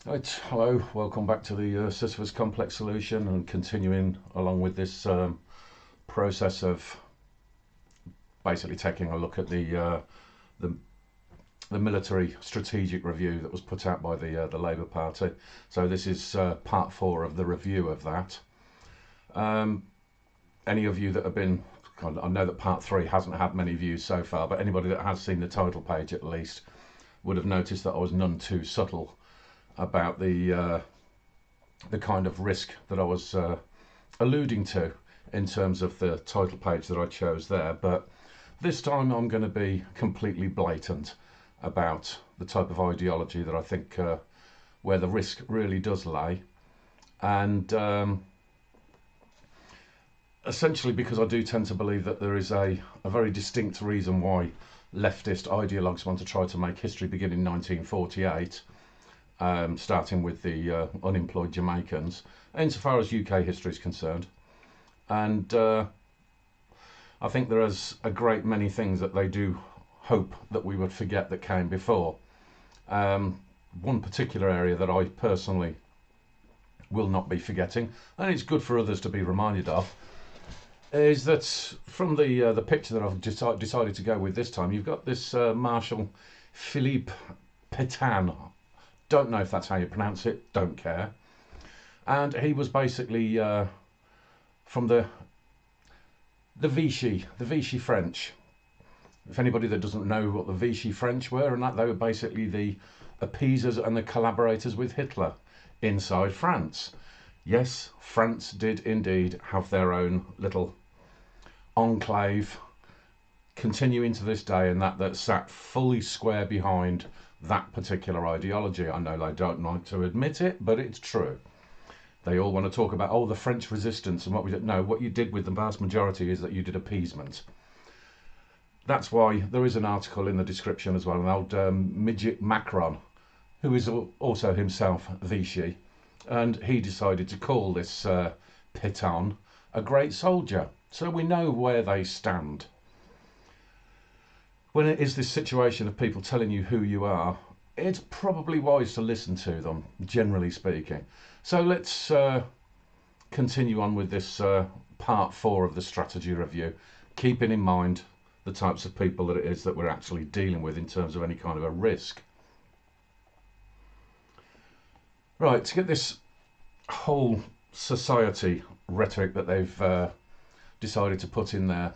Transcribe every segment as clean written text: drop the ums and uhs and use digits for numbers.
Right, hello, welcome back to the Sisyphus complex solution and continuing along with this process of basically taking a look at the, the military strategic review that was put out by the Labour Party. So this is part 4 of the review of that. Any of you that have been, I know that part 3 hasn't had many views so far, but anybody that has seen the title page at least would have noticed that I was none too subtle about the kind of risk that I was alluding to in terms of the title page that I chose there. But this time I'm going to be completely blatant about the type of ideology that I think where the risk really does lay, and essentially because I do tend to believe that there is a very distinct reason why leftist ideologues want to try to make history begin in 1948. Starting with the unemployed Jamaicans, insofar as UK history is concerned. And I think there is a great many things that they do hope that we would forget that came before. One particular area that I personally will not be forgetting, and it's good for others to be reminded of, is that from the picture that I've decided to go with this time, you've got this Marshal Philippe Pétain. Don't know if that's how you pronounce it, don't care. And he was basically from the Vichy French. If anybody that doesn't know what the Vichy French were, and that they were basically the appeasers and the collaborators with Hitler inside France. Yes, France did indeed have their own little enclave, continuing to this day, and that sat fully square behind that particular ideology. I know they don't like to admit it, but it's true. They all want to talk about, oh, the French resistance and what we did. No, what you did with the vast majority is that you did appeasement. That's why there is an article in the description as well, an old midget Macron, who is also himself Vichy, and he decided to call this Pétain a great soldier. So we know where they stand. When it is this situation of people telling you who you are, it's probably wise to listen to them, generally speaking. So let's continue on with this part 4 of the strategy review, keeping in mind the types of people that it is that we're actually dealing with in terms of any kind of a risk. Right, to get this whole society rhetoric that they've decided to put in there,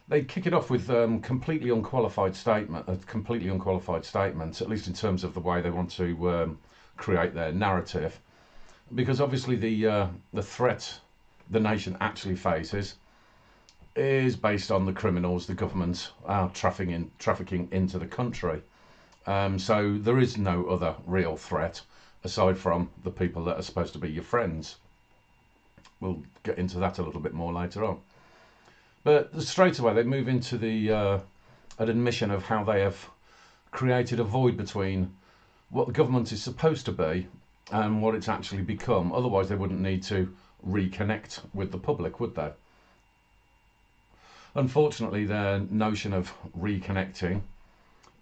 they kick it off with completely unqualified statements, at least in terms of the way they want to create their narrative, because obviously the threat the nation actually faces is based on the criminals the government are trafficking into the country. So there is no other real threat aside from the people that are supposed to be your friends. We'll get into that a little bit more later on. But straight away they move into an admission of how they have created a void between what the government is supposed to be and what it's actually become. Otherwise they wouldn't need to reconnect with the public, would they? Unfortunately, their notion of reconnecting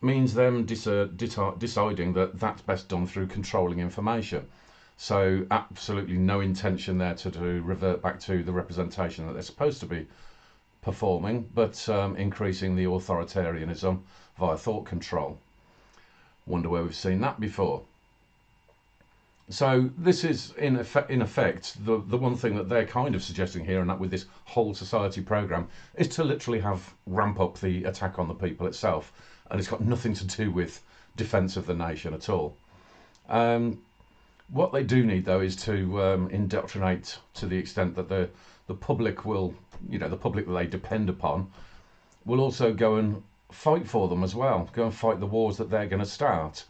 means them deciding that that's best done through controlling information. So absolutely no intention there to revert back to the representation that they're supposed to be performing, but increasing the authoritarianism via thought control. Wonder where we've seen that before. So this is in effect the one thing that they're kind of suggesting here, and that with this whole society program, is to literally ramp up the attack on the people itself, and it's got nothing to do with defence of the nation at all. What they do need though is to indoctrinate to the extent that the public will, the public that they depend upon, will also go and fight for them as well, go and fight the wars that they're going to start,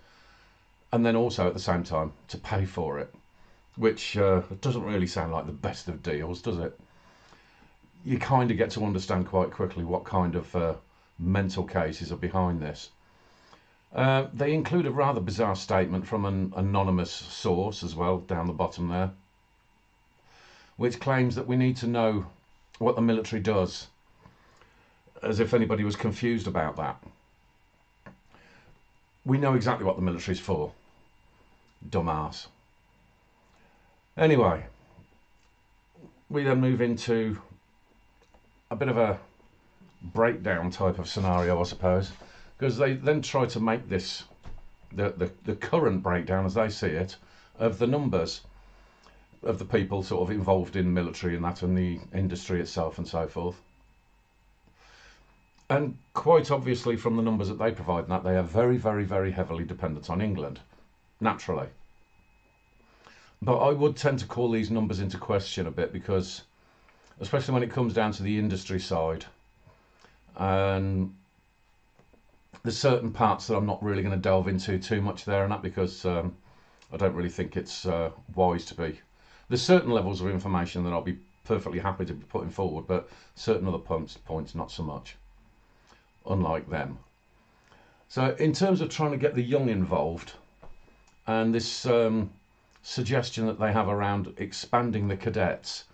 and then also at the same time to pay for it, which doesn't really sound like the best of deals, does it? You kind of get to understand quite quickly what kind of mental cases are behind this. They include a rather bizarre statement from an anonymous source as well, down the bottom there, which claims that we need to know what the military does, as if anybody was confused about that. We know exactly what the military is for. Dumbass. Anyway, we then move into a bit of a breakdown type of scenario, I suppose, because they then try to make this the current breakdown, as they see it, of the numbers of the people sort of involved in military and that, and the industry itself and so forth. And quite obviously from the numbers that they provide, that they are very, very, very heavily dependent on England, naturally. But I would tend to call these numbers into question a bit, because especially when it comes down to the industry side, and there's certain parts that I'm not really going to delve into too much there and that, because I don't really think it's wise to be. There's certain levels of information that I'll be perfectly happy to be putting forward, but certain other points not so much, unlike them. So in terms of trying to get the young involved, and this suggestion that they have around expanding the cadets,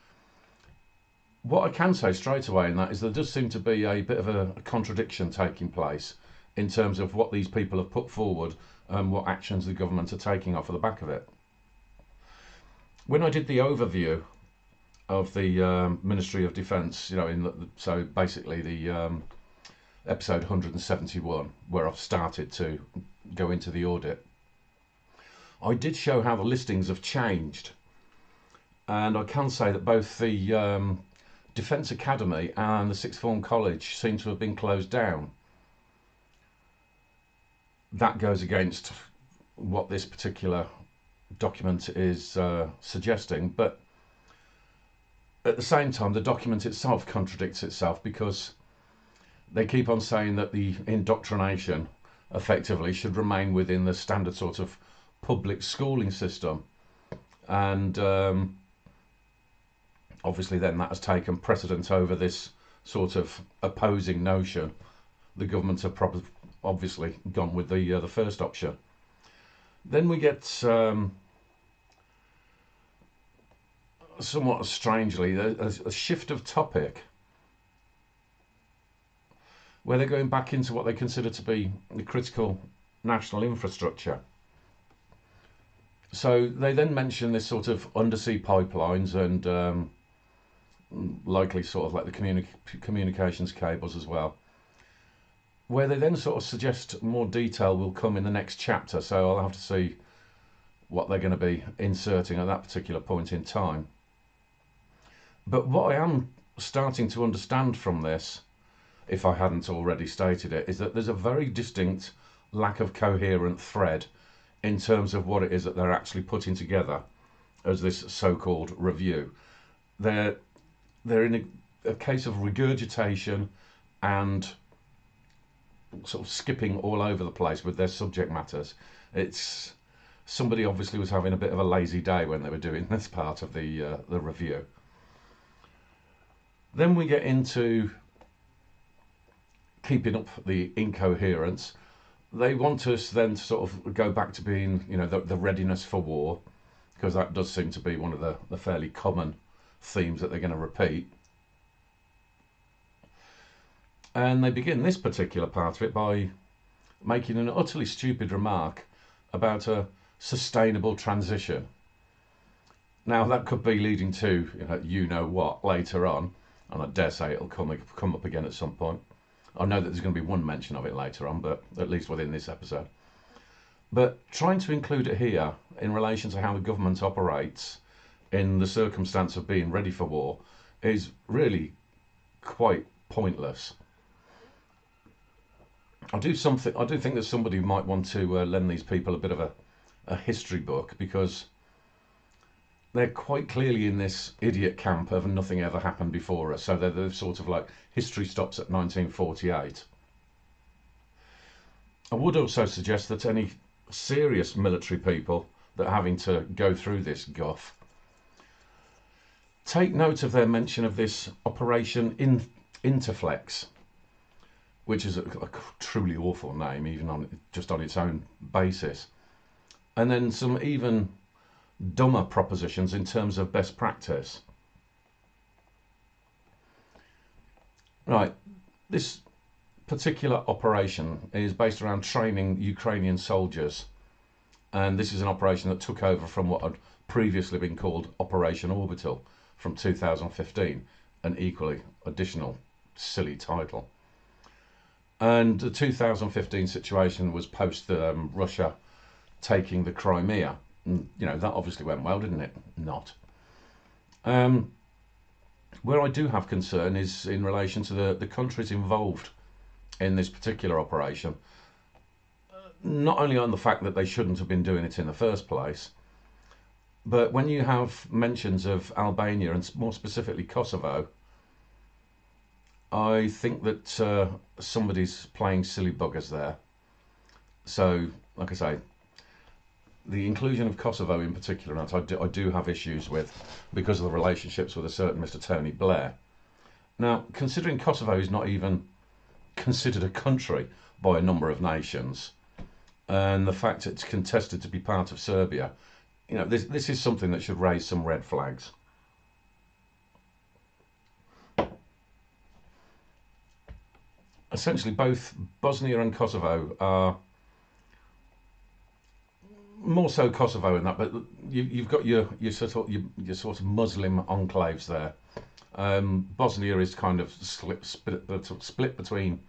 what I can say straight away in that is there does seem to be a bit of a contradiction taking place in terms of what these people have put forward and what actions the government are taking off of the back of it. When I did the overview of the Ministry of Defence, so basically the episode 171, where I've started to go into the audit, I did show how the listings have changed, and I can say that both the Defence Academy and the Sixth Form College seem to have been closed down. That goes against what this particular document is suggesting, but at the same time the document itself contradicts itself, because they keep on saying that the indoctrination effectively should remain within the standard sort of public schooling system, and obviously then that has taken precedence over this sort of opposing notion. The government have obviously gone with the first option. Then we get somewhat strangely a shift of topic, where they're going back into what they consider to be the critical national infrastructure. So they then mention this sort of undersea pipelines and likely sort of like the communications cables as well, where they then sort of suggest more detail will come in the next chapter. So I'll have to see what they're going to be inserting at that particular point in time. But what I am starting to understand from this, if I hadn't already stated it, is that there's a very distinct lack of coherent thread in terms of what it is that they're actually putting together as this so-called review. They're in a case of regurgitation and sort of skipping all over the place with their subject matters. It's somebody obviously was having a bit of a lazy day when they were doing this part of the review. Then we get into keeping up the incoherence. They want us then to sort of go back to being, the readiness for war, because that does seem to be one of the fairly common themes that they're going to repeat. And they begin this particular part of it by making an utterly stupid remark about a sustainable transition. Now that could be leading to what later on, and I dare say it'll come up again at some point. I know that there's going to be one mention of it later on, but at least within this episode. But trying to include it here in relation to how the government operates in the circumstance of being ready for war is really quite pointless. I do think that somebody might want to lend these people a bit of a history book, because they're quite clearly in this idiot camp of nothing ever happened before us. So they're sort of like history stops at 1948. I would also suggest that any serious military people that are having to go through this guff take note of their mention of this Operation Interflex, which is a truly awful name, even on its own basis, and then some even dumber propositions in terms of best practice. Right, this particular operation is based around training Ukrainian soldiers And this is an operation that took over from what had previously been called Operation Orbital from 2015, an equally additional silly title. And the 2015 situation was post Russia taking the Crimea. And, that obviously went well, didn't it? Not. Where I do have concern is in relation to the countries involved in this particular operation. Not only on the fact that they shouldn't have been doing it in the first place, but when you have mentions of Albania and more specifically Kosovo, I think that somebody's playing silly buggers there. So, like I say, the inclusion of Kosovo in particular, and I do have issues with because of the relationships with a certain Mr. Tony Blair. Now, considering Kosovo is not even considered a country by a number of nations, and the fact it's contested to be part of Serbia, this is something that should raise some red flags. Essentially, both Bosnia and Kosovo are more so Kosovo in that, but you've got your sort of Muslim enclaves there. Bosnia is kind of split between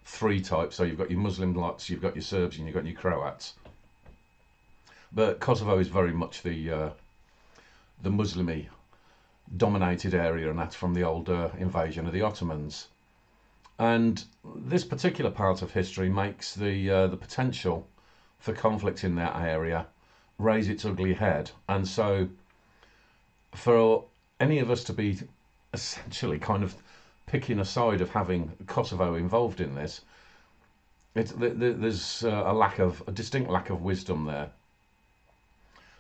three types. So you've got your Muslim lots, you've got your Serbs, and you've got your Croats. But Kosovo is very much the Muslimy dominated area, and that's from the old invasion of the Ottomans. And this particular part of history makes the potential for conflict in that area raise its ugly head. And so for any of us to be essentially kind of picking a side of having Kosovo involved in this, there's a distinct lack of wisdom there.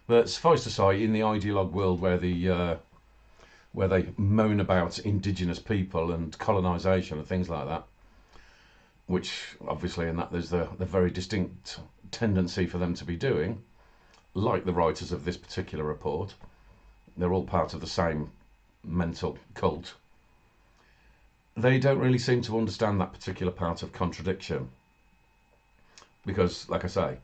But suffice to say, in the ideologue world where they moan about indigenous people and colonisation and things like that, which obviously in that there's the very distinct tendency for them to be doing, like the writers of this particular report, they're all part of the same mental cult. They don't really seem to understand that particular part of contradiction. Because, like I say,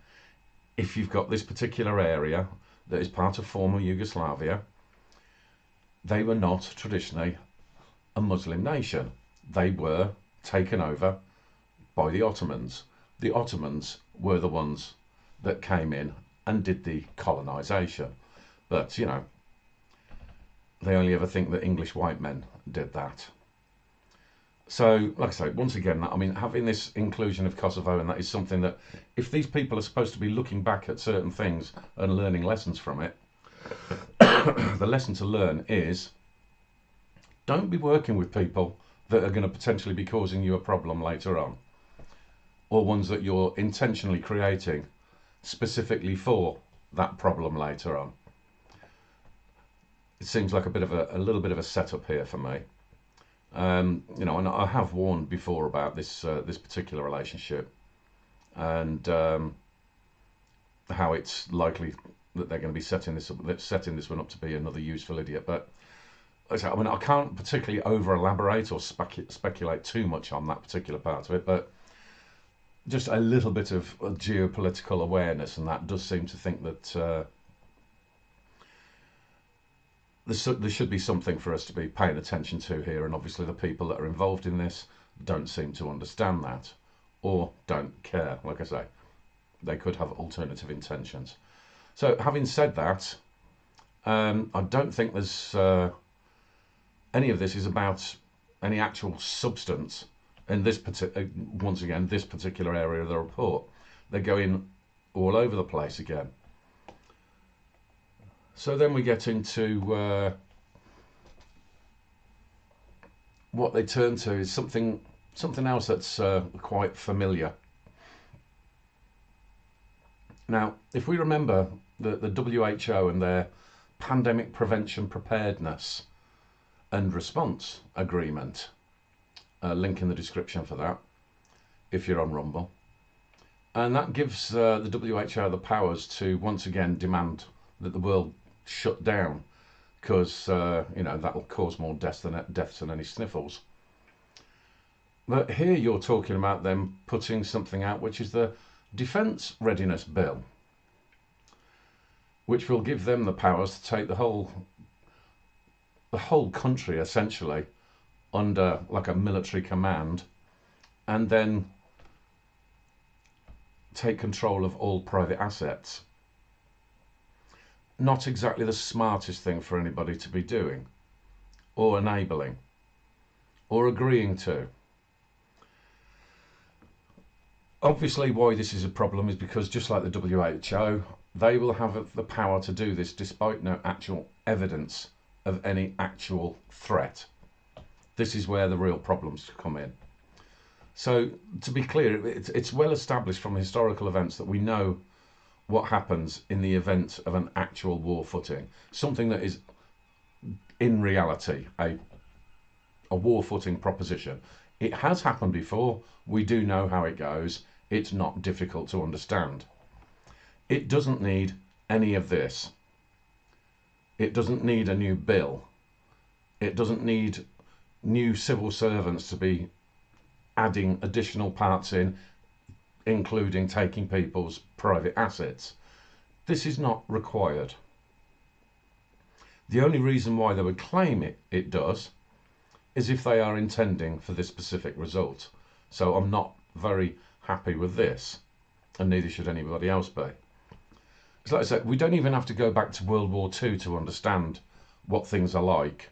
if you've got this particular area that is part of former Yugoslavia, they were not traditionally a Muslim nation. They were taken over by the Ottomans. The Ottomans were the ones that came in and did the colonisation. But, they only ever think that English white men did that. So, like I say, once again, having this inclusion of Kosovo, and that is something that, if these people are supposed to be looking back at certain things and learning lessons from it, the lesson to learn is don't be working with people that are going to potentially be causing you a problem later on, or ones that you're intentionally creating specifically for that problem later on. It seems like a little bit of a setup here for me. And I have warned before about this particular relationship, and how it's likely that they're going to be setting this one up to be another useful idiot. But I can't particularly over elaborate or speculate too much on that particular part of it, but just a little bit of geopolitical awareness, and that does seem to think that there should be something for us to be paying attention to here, and obviously the people that are involved in this don't seem to understand that, or don't care. Like I say, they could have alternative intentions. So having said that, I don't think there's any of this is about any actual substance in this once again, this particular area of the report. They're going all over the place again. So then we get into what they turn to is something else that's quite familiar. Now, if we remember the WHO and their Pandemic Prevention Preparedness and Response Agreement, link in the description for that if you're on Rumble, and that gives the WHO the powers to once again demand that the world shut down, because that will cause more deaths than any sniffles. But here you're talking about them putting something out which is the Defence Readiness Bill. which will give them the powers to take the whole country essentially under like a military command, and then take control of all private assets. Not exactly the smartest thing for anybody to be doing, or enabling, or agreeing to. Obviously, why this is a problem is because, just like the WHO, they will have the power to do this despite no actual evidence of any actual threat. This is where the real problems come in. So, to be clear, it's well established from historical events that we know what happens in the event of an actual war footing, something that is in reality a war footing proposition. It has happened before. We do know how it goes. It's not difficult to understand. It doesn't need any of this. It doesn't need a new bill. It doesn't need new civil servants to be adding additional parts in, including taking people's private assets. This is not required. The only reason why they would claim it does is if they are intending for this specific result. So I'm not very happy with this, and neither should anybody else be. It's like I said, we don't even have to go back to World War II to understand what things are like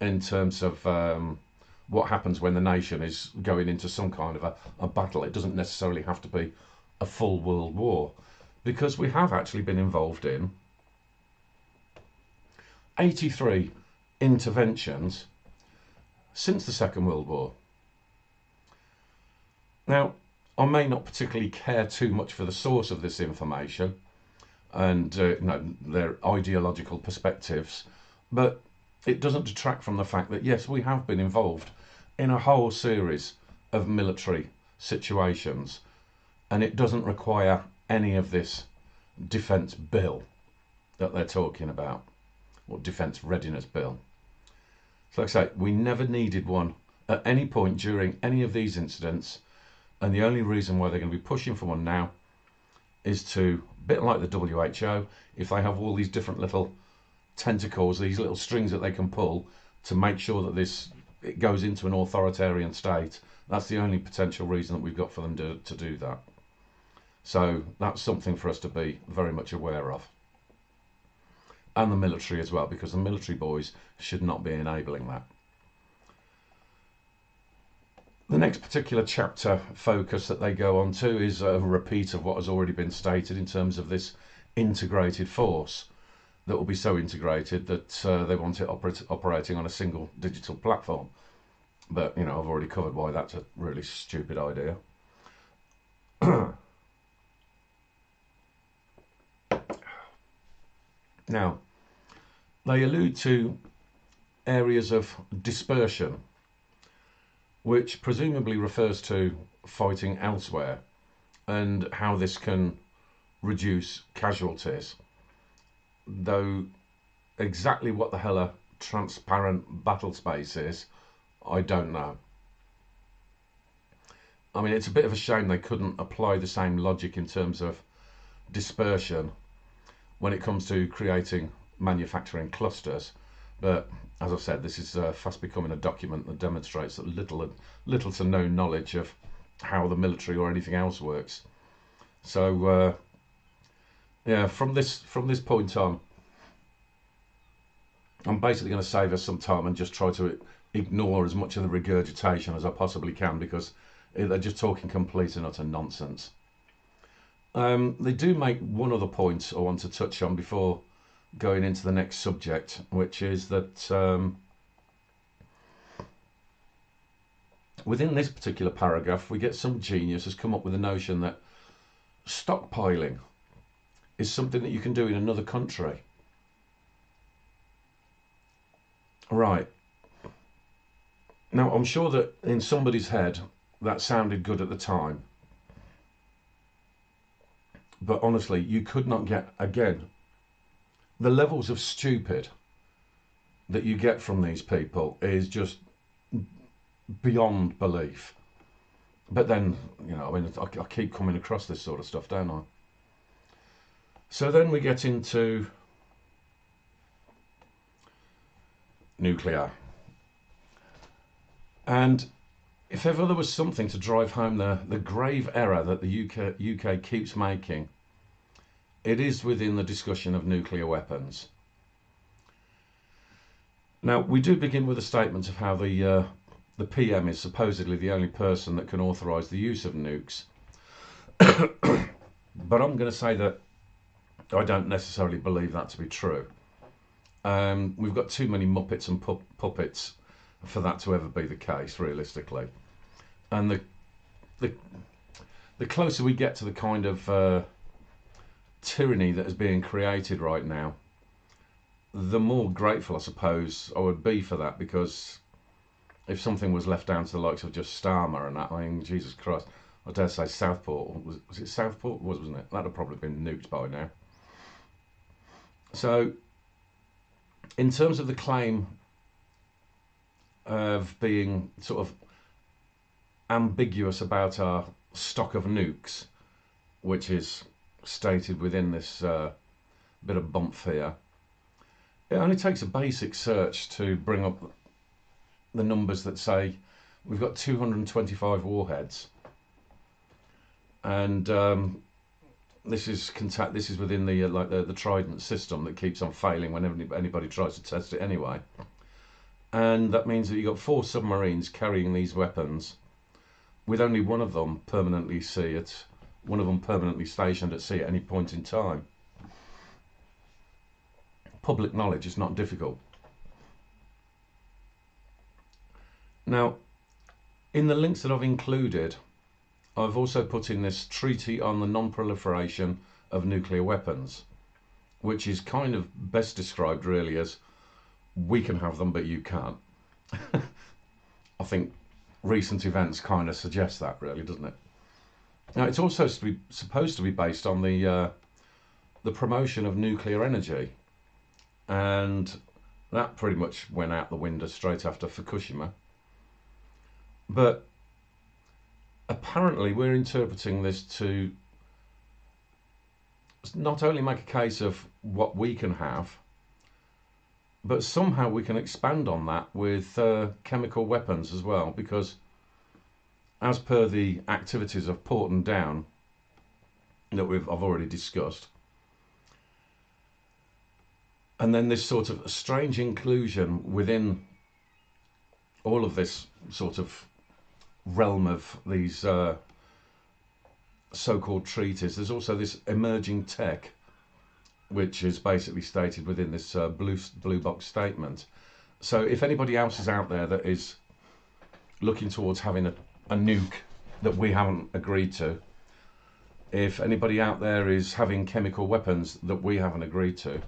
in terms of what happens when the nation is going into some kind of a battle. It doesn't necessarily have to be a full world war, because we have actually been involved in 83 interventions since the Second World War. Now, I may not particularly care too much for the source of this information and their ideological perspectives, but it doesn't detract from the fact that yes, we have been involved in a whole series of military situations, and it doesn't require any of this defence bill that they're talking about, or defence readiness bill. So like I say, we never needed one at any point during any of these incidents, and the only reason why they're going to be pushing for one now is to, a bit like the WHO, if they have all these different little tentacles, these little strings that they can pull to make sure that it goes into an authoritarian state, that's the only potential reason that we've got for them to do that. So that's something for us to be very much aware of. And the military as well, because the military boys should not be enabling that. The next particular chapter focus that they go on to is a repeat of what has already been stated in terms of this integrated force that will be so integrated that they want it operating on a single digital platform. But, I've already covered why that's a really stupid idea. Now, they allude to areas of dispersion, which presumably refers to fighting elsewhere and how this can reduce casualties. Though exactly what the hell a transparent battle space is, I don't know. I mean, it's a bit of a shame they couldn't apply the same logic in terms of dispersion when it comes to creating manufacturing clusters. But as I've said, this is fast becoming a document that demonstrates that little to no knowledge of how the military or anything else works. So yeah, from this point on, I'm basically going to save us some time and just try to ignore as much of the regurgitation as I possibly can, because they're just talking complete and utter nonsense. They do make one other point I want to touch on before going into the next subject, which is that within this particular paragraph, we get some genius has come up with the notion that stockpiling is something that you can do in another country. Right. Now, I'm sure that in somebody's head that sounded good at the time. But honestly, you could not get, again, the levels of stupid that you get from these people is just beyond belief. But then, I keep coming across this sort of stuff, don't I? So then we get into nuclear. And if ever there was something to drive home the grave error that the UK keeps making, it is within the discussion of nuclear weapons. Now, we do begin with a statement of how the PM is supposedly the only person that can authorise the use of nukes. But I'm going to say that I don't necessarily believe that to be true. We've got too many muppets and puppets for that to ever be the case, realistically. And the closer we get to the kind of tyranny that is being created right now, the more grateful I suppose I would be for that, because if something was left down to the likes of just Starmer and that, I mean, Jesus Christ, I dare say Southport, was it Southport? Wasn't it? That'd have probably been nuked by now. So, in terms of the claim of being sort of ambiguous about our stock of nukes, which is stated within this bit of bump here, it only takes a basic search to bring up the numbers that say we've got 225 warheads, and this is within the the Trident system that keeps on failing whenever anybody tries to test it anyway. And that means that you've got 4 submarines carrying these weapons, with only one of them permanently stationed at sea at any point in time. Public knowledge is not difficult. Now, in the links that I've included, I've also put in this treaty on the non-proliferation of nuclear weapons, which is kind of best described really as we can have them but you can't. I think recent events kind of suggest that, really, doesn't it? Now, it's also supposed to be based on the promotion of nuclear energy, and that pretty much went out the window straight after Fukushima. But apparently we're interpreting this to not only make a case of what we can have, but somehow we can expand on that with chemical weapons as well, because as per the activities of Porton Down that I've already discussed, and then this sort of strange inclusion within all of this sort of realm of these so-called treaties, there's also this emerging tech, which is basically stated within this blue box statement. So if anybody else is out there that is looking towards having a nuke that we haven't agreed to, if anybody out there is having chemical weapons that we haven't agreed to,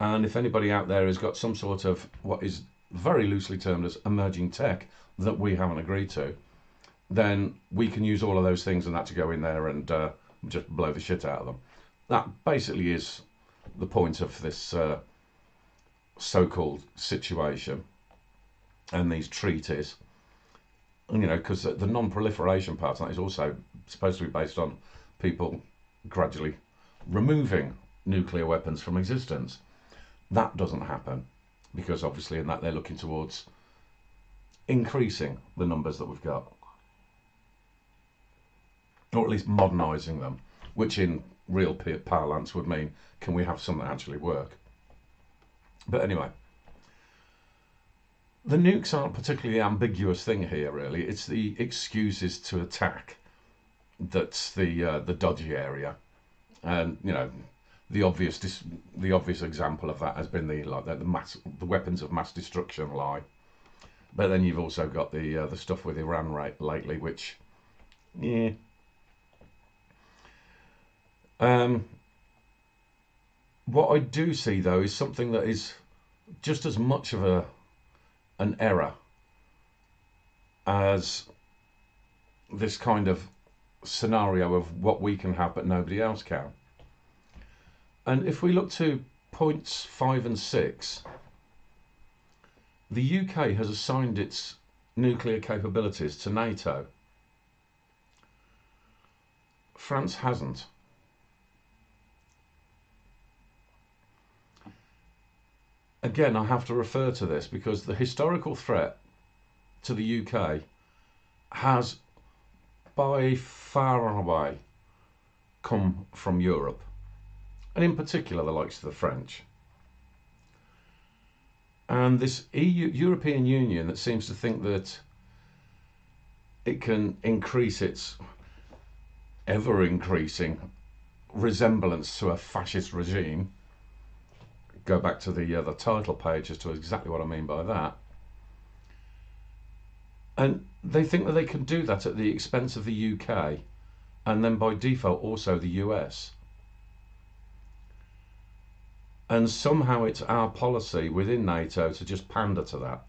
and if anybody out there has got some sort of what is very loosely termed as emerging tech that we haven't agreed to, then we can use all of those things and that to go in there and just blow the shit out of them. That basically is the point of this so-called situation and these treaties. And, you know, because the non-proliferation part of that is also supposed to be based on people gradually removing nuclear weapons from existence. That doesn't happen, because obviously in that they're looking towards increasing the numbers that we've got, or at least modernising them, which in real parlance would mean, can we have some that actually work? But anyway, the nukes aren't particularly ambiguous thing here, really. It's the excuses to attack that's the dodgy area. And, you know, the obvious example of that has been the weapons of mass destruction lie. But then you've also got the stuff with Iran lately, which, yeah. What I do see, though, is something that is just as much of an error as this kind of scenario of what we can have but nobody else can. And if we look to points 5 and 6, the UK has assigned its nuclear capabilities to NATO. France hasn't. again, I have to refer to this because the historical threat to the UK has by far and away come from Europe, and in particular the likes of the French. And this European Union that seems to think that it can increase its ever increasing resemblance to a fascist regime. Go back to the title page as to exactly what I mean by that. And they think that they can do that at the expense of the UK and then by default also the US. And somehow it's our policy within NATO to just pander to that.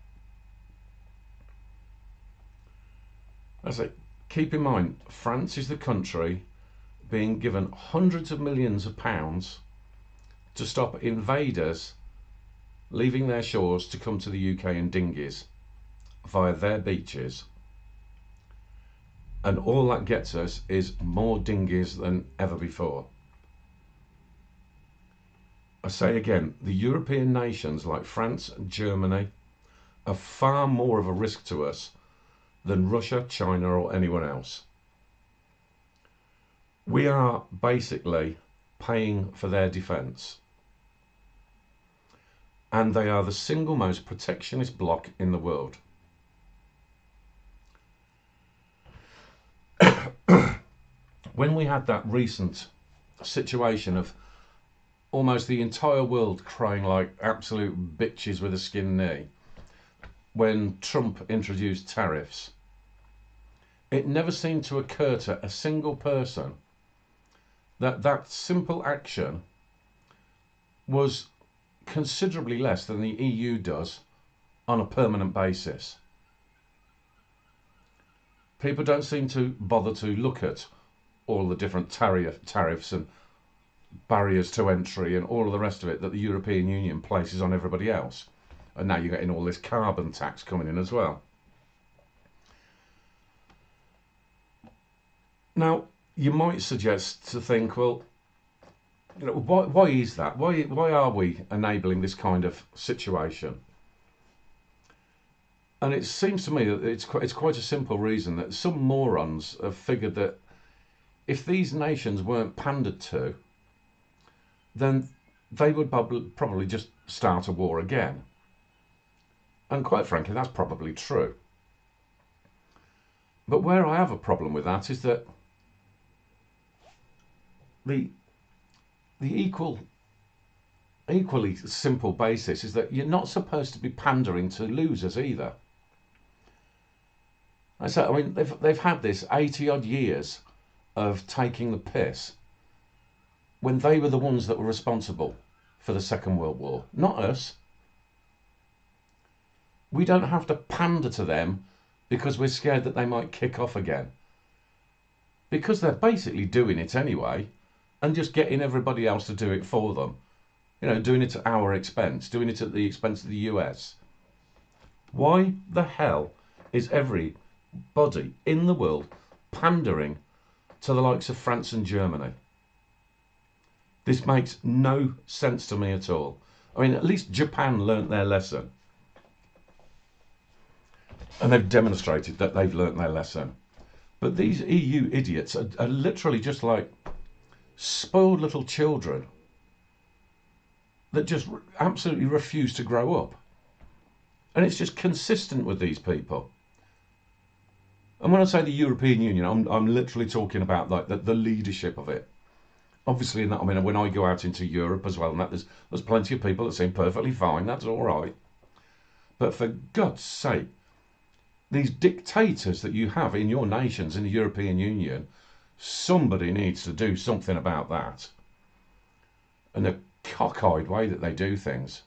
I say, keep in mind, France is the country being given hundreds of millions of pounds to stop invaders leaving their shores to come to the UK in dinghies via their beaches. And all that gets us is more dinghies than ever before. I say again, the European nations like France and Germany are far more of a risk to us than Russia, China or anyone else. We are basically paying for their defence. And they are the single most protectionist bloc in the world. When we had that recent situation of almost the entire world crying like absolute bitches with a skin knee when Trump introduced tariffs, it never seemed to occur to a single person that that simple action was considerably less than the EU does on a permanent basis. People don't seem to bother to look at all the different tariffs and barriers to entry and all of the rest of it that the European Union places on everybody else. And now you're getting all this carbon tax coming in as well. Now, you might suggest to think, well, you know, why is that? Why are we enabling this kind of situation? And it seems to me that it's quite a simple reason that some morons have figured that if these nations weren't pandered to, then they would probably just start a war again. And quite frankly, that's probably true. But where I have a problem with that is that the equally simple basis is that you're not supposed to be pandering to losers either. I mean, they've had this 80 odd years of taking the piss when they were the ones that were responsible for the Second World War, not us. We don't have to pander to them because we're scared that they might kick off again. Because they're basically doing it anyway and just getting everybody else to do it for them. You know, doing it at our expense, doing it at the expense of the US. Why the hell is everybody in the world pandering to the likes of France and Germany? This makes no sense to me at all. I mean, at least Japan learnt their lesson. And they've demonstrated that they've learnt their lesson. But these EU idiots are literally just like spoiled little children that just absolutely refuse to grow up. And it's just consistent with these people. And when I say the European Union, I'm literally talking about like the leadership of it. Obviously, I mean, when I go out into Europe as well, and that there's plenty of people that seem perfectly fine. That's all right. But for God's sake, these dictators that you have in your nations in the European Union, somebody needs to do something about that. And the cockeyed way that they do things.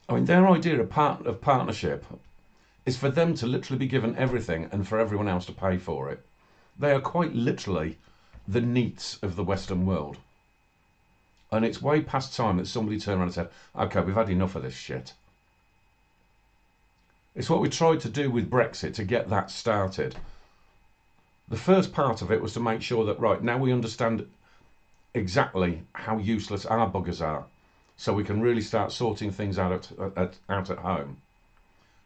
I mean, their idea of partnership is for them to literally be given everything and for everyone else to pay for it. They are quite literally the neats of the Western world. And it's way past time that somebody turned around and said, okay, we've had enough of this shit. It's what we tried to do with Brexit to get that started. The first part of it was to make sure that, right, now we understand exactly how useless our buggers are, so we can really start sorting things out at home.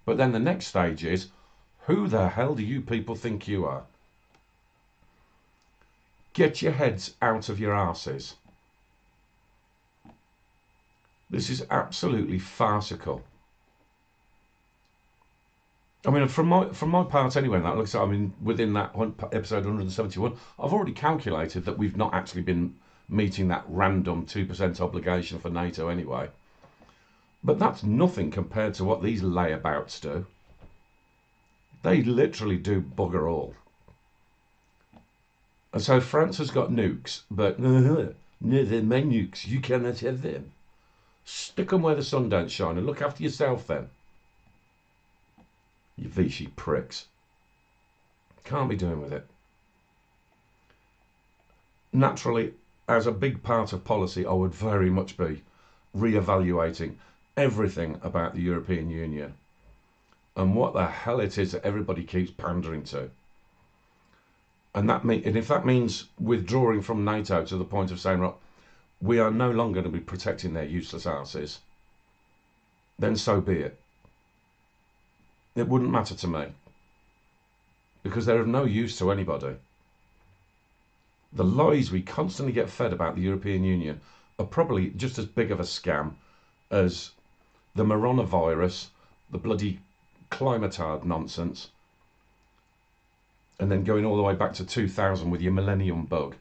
But then the next stage is, who the hell do you people think you are? Get your heads out of your arses. This is absolutely farcical. I mean, from my part anyway, that looks. I mean, within that episode 171, I've already calculated that we've not actually been meeting that random 2% obligation for NATO anyway. But that's nothing compared to what these layabouts do. They literally do bugger all. And so France has got nukes, but no, they're my nukes. You cannot have them. Stick them where the sun don't shine and look after yourself then. You Vichy pricks. Can't be doing with it. Naturally, as a big part of policy, I would very much be re-evaluating everything about the European Union and what the hell it is that everybody keeps pandering to. And if that means withdrawing from NATO to the point of saying, right, we are no longer going to be protecting their useless asses, then so be it. It wouldn't matter to me, because they're of no use to anybody. The lies we constantly get fed about the European Union are probably just as big of a scam as the coronavirus, the bloody climatard nonsense, and then going all the way back to 2000 with your millennium bug.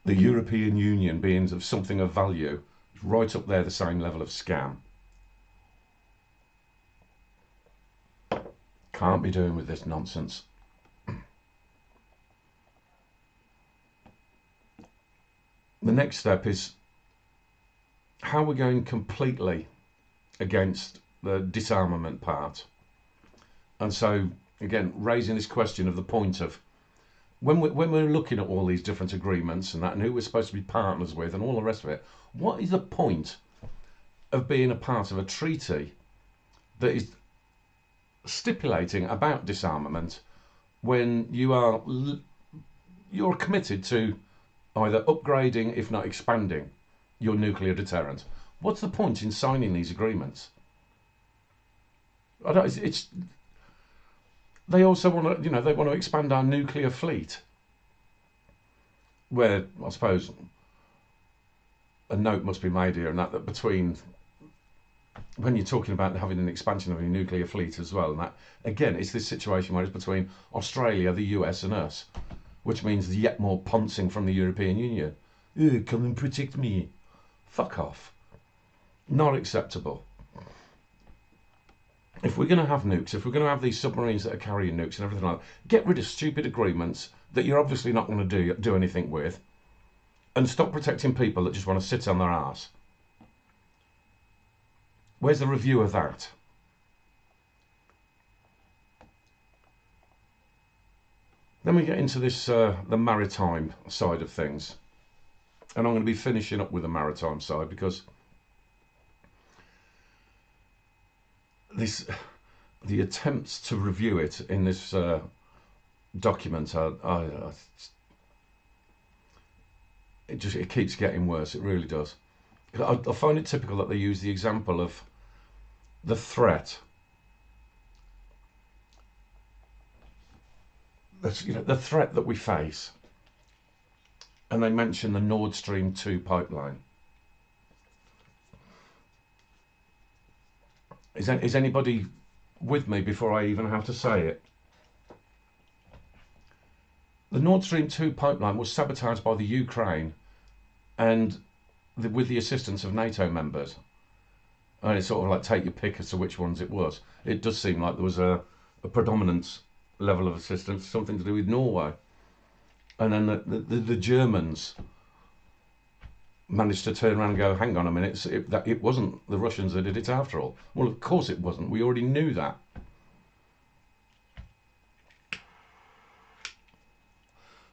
The European Union being of something of value is right up there the same level of scam. Can't be doing with this nonsense. The next step is how we're going completely against the disarmament part. And so, again, raising this question of the point of when we're looking at all these different agreements and that, and who we're supposed to be partners with and all the rest of it, what is the point of being a part of a treaty that is stipulating about disarmament when you're committed to either upgrading, if not expanding, your nuclear deterrent? What's the point in signing these agreements? They also want to, they want to expand our nuclear fleet, where I suppose a note must be made here, and that between when you're talking about having an expansion of your nuclear fleet as well, and that again, it's this situation where it's between Australia, the US, and us, which means yet more poncing from the European Union. Come and protect me. Fuck off. Not acceptable. If we're going to have nukes, if we're going to have these submarines that are carrying nukes and everything like that, get rid of stupid agreements that you're obviously not going to do anything with, and stop protecting people that just want to sit on their arse. Where's the review of that? Then we get into this, the maritime side of things. And I'm going to be finishing up with the maritime side because the attempts to review it in this document it keeps getting worse. It really does. I find it typical that they use the example of the threat, the threat that we face, and they mention the Nord Stream 2 pipeline. Is anybody with me before I even have to say it? The Nord Stream 2 pipeline was sabotaged by the Ukraine and with the assistance of NATO members. And it's sort of like take your pick as to which ones it was. It does seem like there was a predominant level of assistance, something to do with Norway. And then the Germans managed to turn around and go, hang on a minute, it wasn't the Russians that did it after all. Well, of course it wasn't. We already knew that.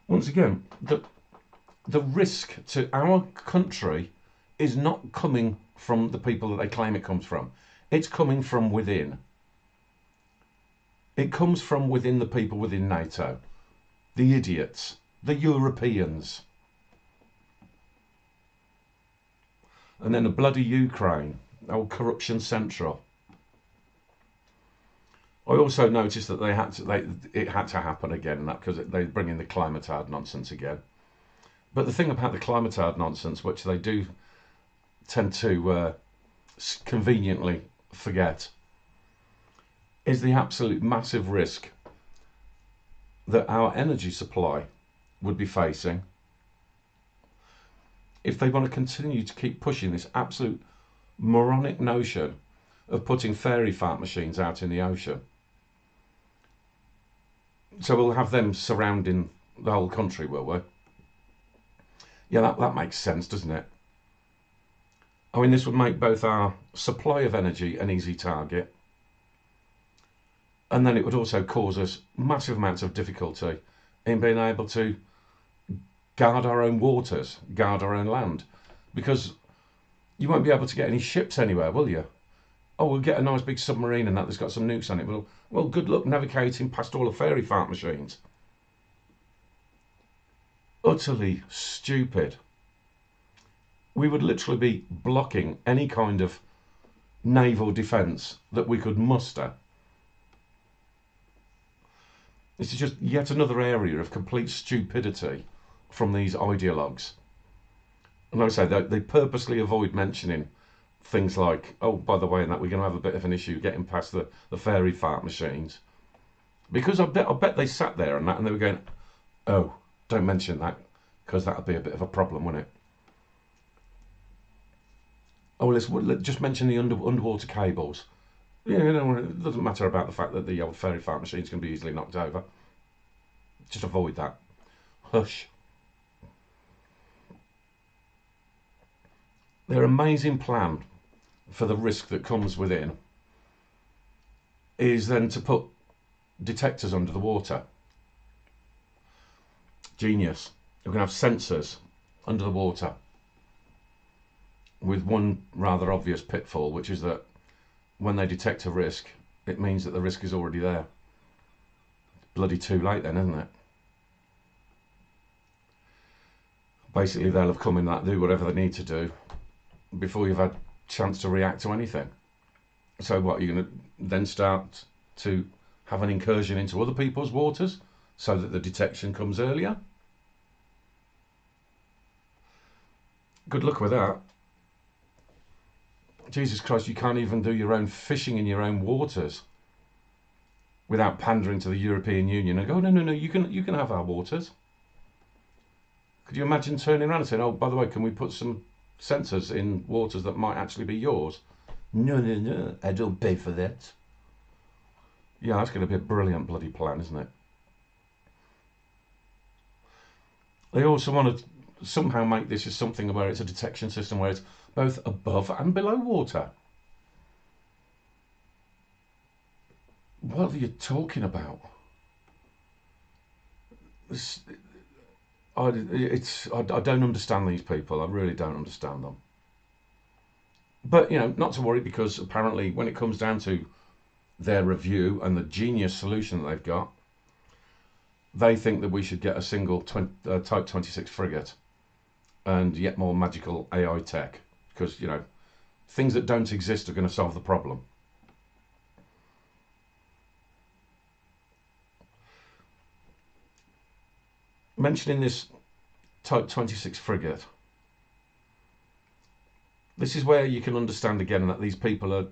Once again, the risk to our country is not coming from the people that they claim it comes from. It's coming from within. It comes from within the people within NATO. The idiots. The Europeans. And then the bloody Ukraine, old corruption central. I also noticed that it had to happen again, because they bring in the climatard nonsense again. But the thing about the climatard nonsense, which they do tend to conveniently forget, is the absolute massive risk that our energy supply would be facing if they want to continue to keep pushing this absolute moronic notion of putting fairy fart machines out in the ocean. So we'll have them surrounding the whole country, will we? Yeah, that makes sense, doesn't it? I mean, this would make both our supply of energy an easy target, and then it would also cause us massive amounts of difficulty in being able to guard our own waters, guard our own land, because you won't be able to get any ships anywhere, will you? Oh, we'll get a nice big submarine and that's got some nukes on it. Well, good luck navigating past all the fairy fart machines. Utterly stupid. We would literally be blocking any kind of naval defence that we could muster. This is just yet another area of complete stupidity from these ideologues. And like I say, they purposely avoid mentioning things like, oh, by the way, and that we're going to have a bit of an issue getting past the fairy fart machines. Because I bet they sat there and they were going, oh, don't mention that, because that would be a bit of a problem, wouldn't it? Oh, let's just mention the underwater cables. Yeah, it doesn't matter about the fact that the old fairy fart machines can be easily knocked over. Just avoid that. Hush. Their amazing plan for the risk that comes within is then to put detectors under the water. Genius. We're going to have sensors under the water with one rather obvious pitfall, which is that when they detect a risk, it means that the risk is already there. Bloody too late then, isn't it? Basically, they'll have come in that, do whatever they need to do before you've had a chance to react to anything. So what, you're going to then start to have an incursion into other people's waters so that the detection comes earlier? Good luck with that. Jesus Christ, you can't even do your own fishing in your own waters without pandering to the European Union and go, no, you can have our waters. Could you imagine turning around and saying, oh, by the way, can we put some sensors in waters that might actually be yours? No, I don't pay for that. Yeah, that's going to be a brilliant bloody plan, isn't it? They also want to somehow make this as something where it's a detection system where it's both above and below water. What are you talking about? I don't understand these people. I really don't understand them. But, not to worry, because apparently when it comes down to their review and the genius solution that they've got, they think that we should get a single Type 26 frigate and yet more magical AI tech, because, things that don't exist are going to solve the problem. Mentioning this Type 26 frigate, this is where you can understand again that these people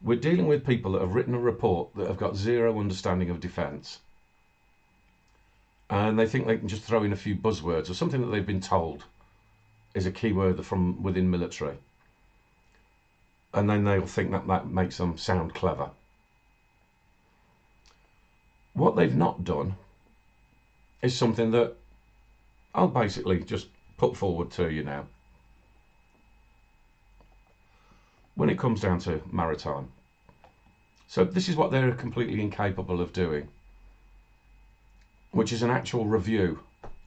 we're dealing with people that have written a report that have got zero understanding of defence. And they think they can just throw in a few buzzwords or something that they've been told is a keyword from within military. And then they'll think that makes them sound clever. What they've not done is something that I'll basically just put forward to you now. When it comes down to maritime. So this is what they're completely incapable of doing, which is an actual review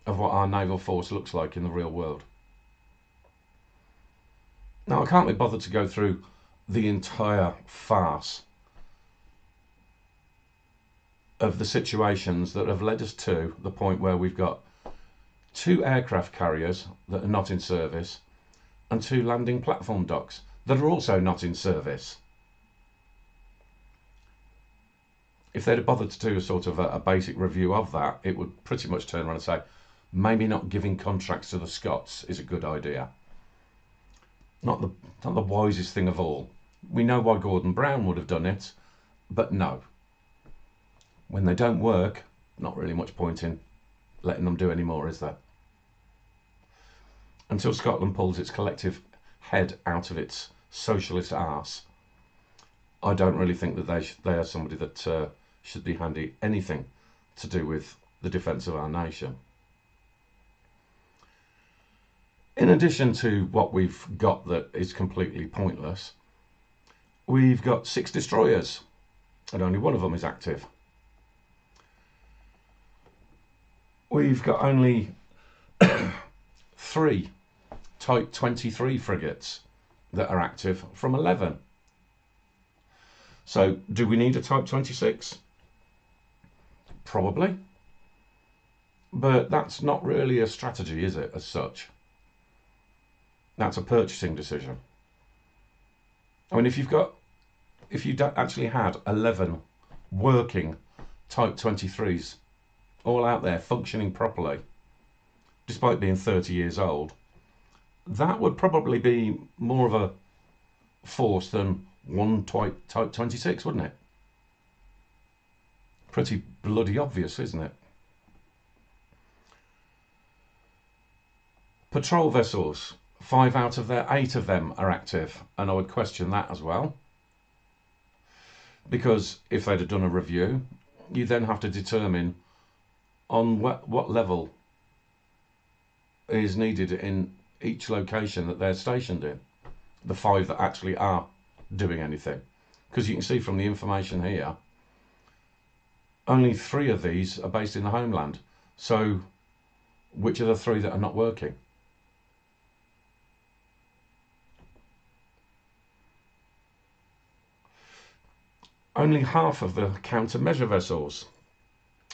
of what our naval force looks like in the real world. Now, I can't be bothered to go through the entire farce of the situations that have led us to the point where we've got 2 aircraft carriers that are not in service, and 2 landing platform docks that are also not in service. If they'd have bothered to do a sort of a basic review of that, it would pretty much turn around and say, maybe not giving contracts to the Scots is a good idea. Not the wisest thing of all. We know why Gordon Brown would have done it, but no. When they don't work, not really much point in letting them do any more, is there? Until Scotland pulls its collective head out of its socialist arse, I don't really think that they are somebody that should be handy anything to do with the defence of our nation. In addition to what we've got that is completely pointless, we've got 6 destroyers, and only one of them is active. We've got only 3 Type 23 frigates that are active from 11. So, do we need a Type 26? Probably. But that's not really a strategy, is it, as such? That's a purchasing decision. I mean, if you actually had 11 working Type 23s all out there functioning properly, despite being 30 years old, that would probably be more of a force than one Type 26, wouldn't it? Pretty bloody obvious, isn't it? Patrol vessels, 5 out of their 8 of them are active, and I would question that as well. Because if they'd have done a review, you then have to determine on what level is needed in each location that they're stationed in. The 5 that actually are doing anything. Because you can see from the information here, only 3 of these are based in the homeland. So, which are the 3 that are not working? Only half of the countermeasure vessels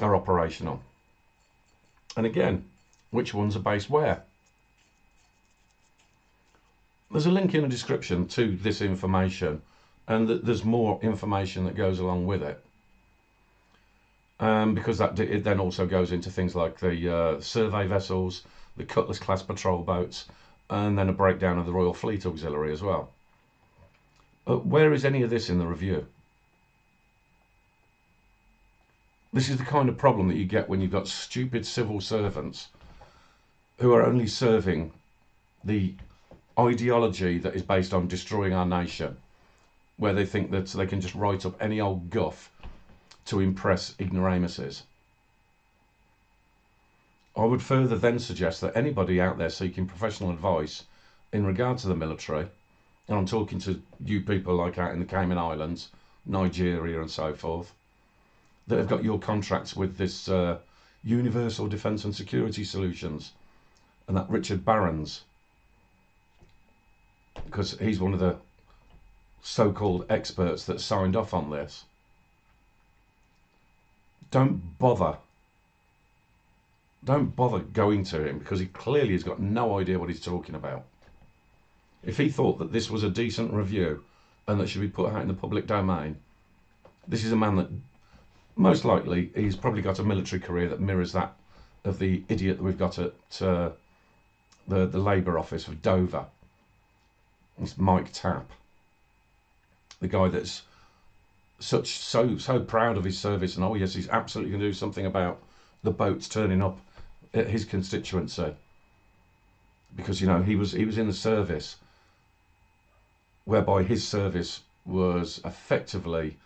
are operational. And again, which ones are based where? There's a link in the description to this information, and there's more information that goes along with it. Because it then also goes into things like the survey vessels, the Cutlass class patrol boats, and then a breakdown of the Royal Fleet Auxiliary as well. Where is any of this in the review? This is the kind of problem that you get when you've got stupid civil servants who are only serving the ideology that is based on destroying our nation, where they think that they can just write up any old guff to impress ignoramuses. I would further then suggest that anybody out there seeking professional advice in regard to the military, and I'm talking to you people like out in the Cayman Islands, Nigeria and so forth, that have got your contracts with this Universal Defence and Security Solutions and that Richard Barron's, because he's one of the so-called experts that signed off on this. Don't bother going to him, because he clearly has got no idea what he's talking about. If he thought that this was a decent review and that should be put out in the public domain, this is a man that most likely he's probably got a military career that mirrors that of the idiot that we've got at the Labour office of Dover. It's Mike Tapp, the guy that's so proud of his service, and oh yes, he's absolutely going to do something about the boats turning up at his constituency, because you know he was in the service whereby his service was effectively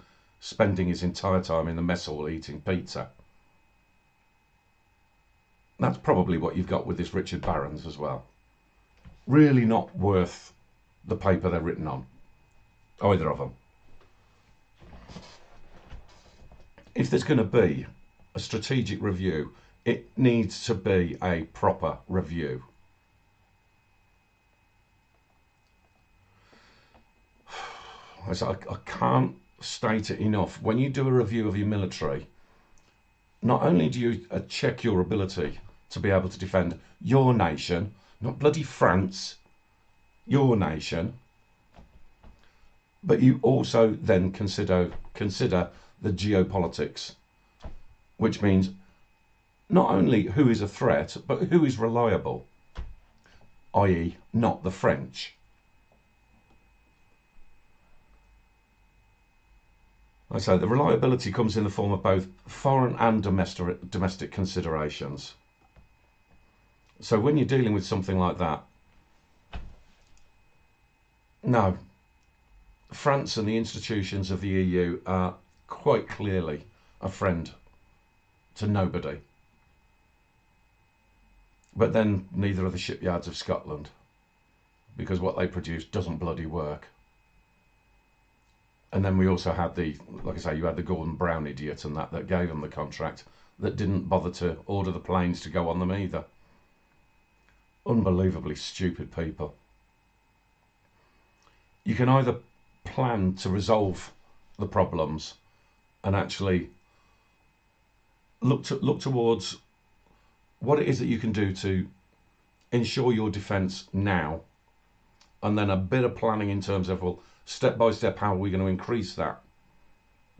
spending his entire time in the mess hall eating pizza. That's probably what you've got with this Richard Barron's as well. Really not worth the paper they're written on, either of them. If there's going to be a strategic review, it needs to be a proper review. I can't state it enough. When you do a review of your military, not only do you check your ability to be able to defend your nation, not bloody France, your nation, but you also then consider the geopolitics, which means not only who is a threat, but who is reliable, i.e. not the French. I say the reliability comes in the form of both foreign and domestic considerations. So when you're dealing with something like that, no, France and the institutions of the EU are quite clearly a friend to nobody. But then neither are the shipyards of Scotland, because what they produce doesn't bloody work. And then we also had like I say, you had the Gordon Brown idiot and that gave them the contract, that didn't bother to order the planes to go on them either. Unbelievably stupid people. You can either plan to resolve the problems and actually look towards what it is that you can do to ensure your defence now, and then a bit of planning in terms of, well, step by step, how are we going to increase that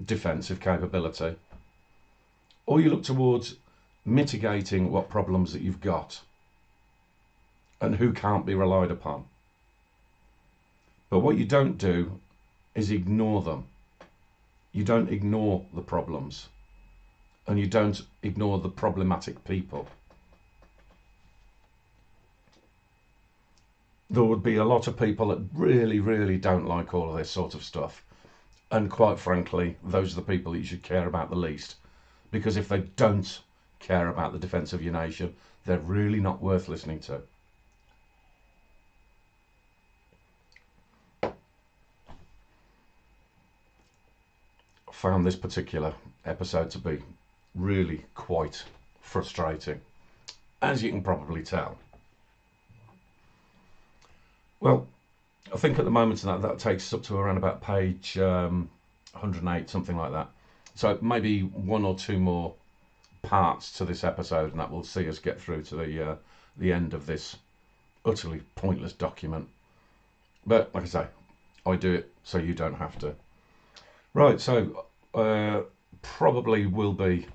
defensive capability, or you look towards mitigating what problems that you've got and who can't be relied upon. But what you don't do is ignore them. You don't ignore the problems, and you don't ignore the problematic people. There would be a lot of people that really, really don't like all of this sort of stuff. And quite frankly, those are the people that you should care about the least. Because if they don't care about the defence of your nation, they're really not worth listening to. I found this particular episode to be really quite frustrating, as you can probably tell. Well, I think at the moment that takes us up to around about page 108, something like that. So maybe one or two more parts to this episode, and that will see us get through to the end of this utterly pointless document. But like I say, I do it so you don't have to. Right, so probably will be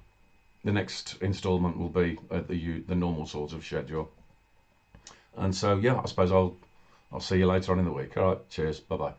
the next instalment will be at the normal sort of schedule. And so yeah, I suppose I'll see you later on in the week. All right, cheers, bye bye.